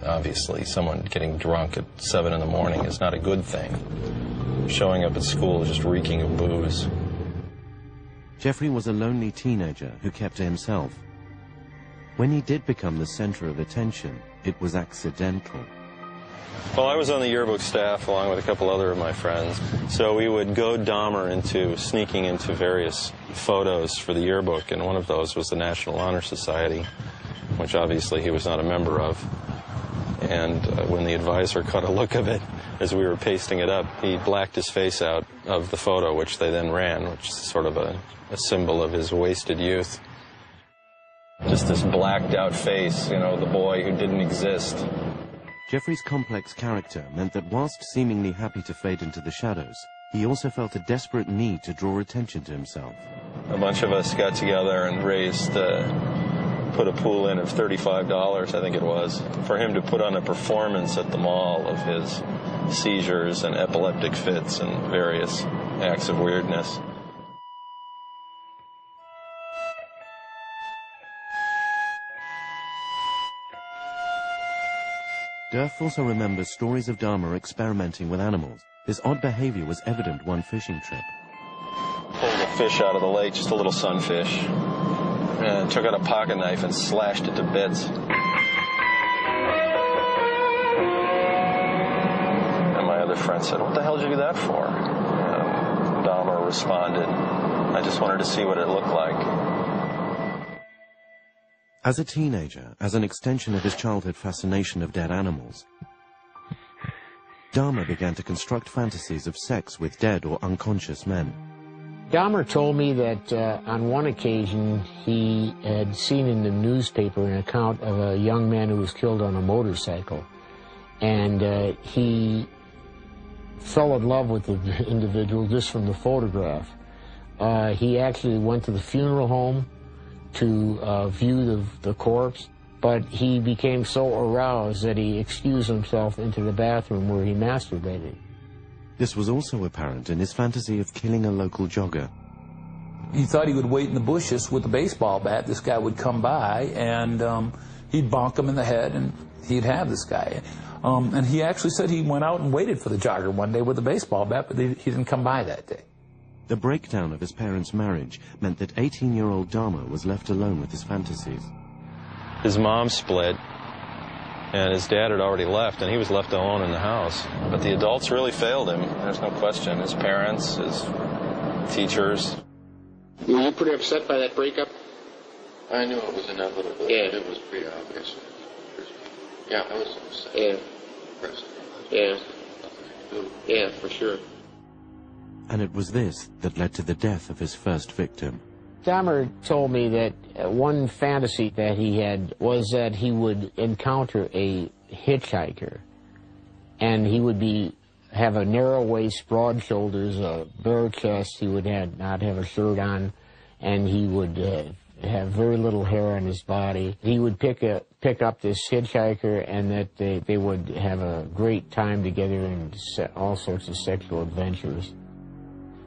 Obviously, someone getting drunk at 7 in the morning is not a good thing. Showing up at school just reeking of booze. Jeffrey was a lonely teenager who kept to himself. When he did become the center of attention, it was accidental. Well, I was on the yearbook staff along with a couple other of my friends, so we would goad Dahmer into sneaking into various photos for the yearbook, and one of those was the National Honor Society, which obviously he was not a member of. And when the advisor caught a look of it as we were pasting it up, he blacked his face out of the photo, which they then ran, which is sort of a symbol of his wasted youth. Just this blacked out face, you know, the boy who didn't exist. Jeffrey's complex character meant that whilst seemingly happy to fade into the shadows, he also felt a desperate need to draw attention to himself. A bunch of us got together and raised, put a pool in of $35, I think it was, for him to put on a performance at the mall of his seizures and epileptic fits and various acts of weirdness. Durf also remembers stories of Dahmer experimenting with animals. His odd behavior was evident one fishing trip. Pulled a fish out of the lake, just a little sunfish, and took out a pocket knife and slashed it to bits. And my other friend said, "What the hell did you do that for?" And Dahmer responded, "I just wanted to see what it looked like." As a teenager, as an extension of his childhood fascination of dead animals, Dahmer began to construct fantasies of sex with dead or unconscious men. Dahmer told me that on one occasion he had seen in the newspaper an account of a young man who was killed on a motorcycle, and he fell in love with the individual just from the photograph. He actually went to the funeral home to view the corpse, but he became so aroused that he excused himself into the bathroom where he masturbated. This was also apparent in his fantasy of killing a local jogger. He thought he would wait in the bushes with a baseball bat. This guy would come by, and he'd bonk him in the head, and he'd have this guy. And he actually said he went out and waited for the jogger one day with a baseball bat, but he didn't come by that day. The breakdown of his parents' marriage meant that 18-year-old Dahmer was left alone with his fantasies. His mom split, and his dad had already left, and he was left alone in the house. But the adults really failed him, there's no question. His parents, his teachers. Were you pretty upset by that breakup? I knew it was inevitable. Yeah. It was pretty obvious. Yeah, I was upset. Yeah. Yeah. Yeah, for sure. And it was this that led to the death of his first victim. Dahmer told me that one fantasy that he had was that he would encounter a hitchhiker, and he would have a narrow waist, broad shoulders, a bare chest. He would not have a shirt on, and he would have very little hair on his body. He would pick up this hitchhiker, and that they would have a great time together and all sorts of sexual adventures.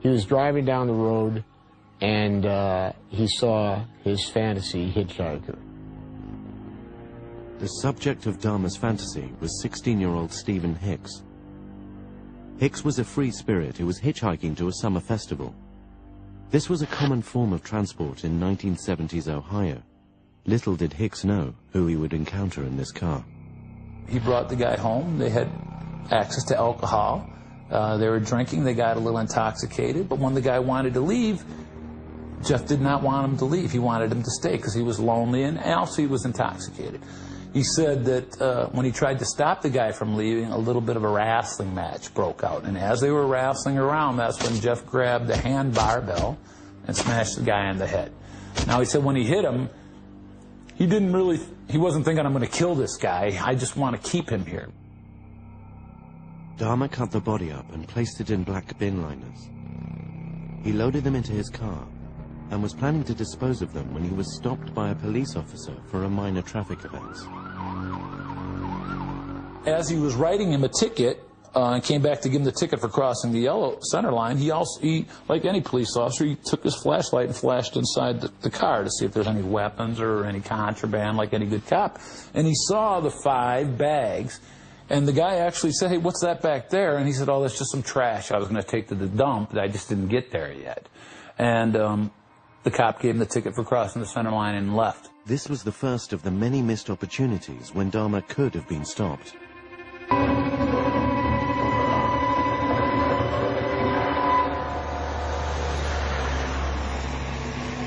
He was driving down the road, and he saw his fantasy hitchhiker. The subject of Dahmer's fantasy was 16-year-old Stephen Hicks. Hicks was a free spirit who was hitchhiking to a summer festival. This was a common form of transport in 1970s Ohio. Little did Hicks know who he would encounter in this car. He brought the guy home. They had access to alcohol. They were drinking. They got a little intoxicated. But when the guy wanted to leave, Jeff did not want him to leave. He wanted him to stay because he was lonely, and also he was intoxicated. He said that when he tried to stop the guy from leaving, a little bit of a wrestling match broke out. And as they were wrestling around, that's when Jeff grabbed a hand barbell and smashed the guy on the head. Now, he said when he hit him, he wasn't thinking, I'm going to kill this guy. I just want to keep him here. Dahmer cut the body up and placed it in black bin liners. He loaded them into his car and was planning to dispose of them when he was stopped by a police officer for a minor traffic offense. As he was writing him a ticket, and came back to give him the ticket for crossing the yellow center line, he, like any police officer, he took his flashlight and flashed inside the car to see if there's any weapons or any contraband, like any good cop. And he saw the 5 bags, and the guy actually said, "Hey, what's that back there?" And he said, "Oh, that's just some trash I was going to take to the dump, but I just didn't get there yet." And the cop gave him the ticket for crossing the center line and left. This was the first of the many missed opportunities when Dahmer could have been stopped.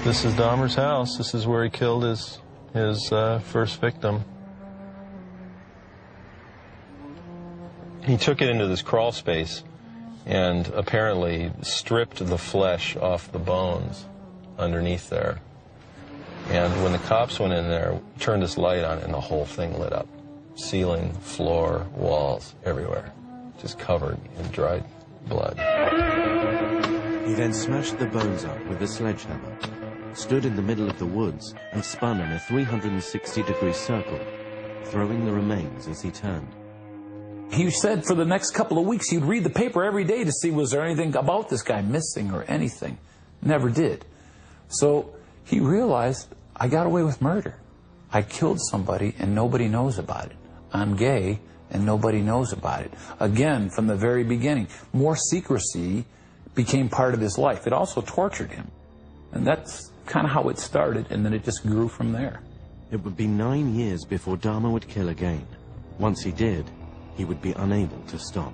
This is Dahmer's house. This is where he killed his first victim. He took it into this crawl space and apparently stripped the flesh off the bones underneath there. And when the cops went in there, turned his light on, and the whole thing lit up. Ceiling, floor, walls, everywhere. Just covered in dried blood. He then smashed the bones up with a sledgehammer, stood in the middle of the woods, and spun in a 360-degree circle, throwing the remains as he turned. He said for the next couple of weeks he'd read the paper every day to see was there anything about this guy missing or anything. Never did. So he realized, I got away with murder. I killed somebody and nobody knows about it. I'm gay and nobody knows about it. Again, from the very beginning, more secrecy became part of his life. It also tortured him. And that's kind of how it started, and then it just grew from there. It would be 9 years before Dahmer would kill again. Once he did, he would be unable to stop.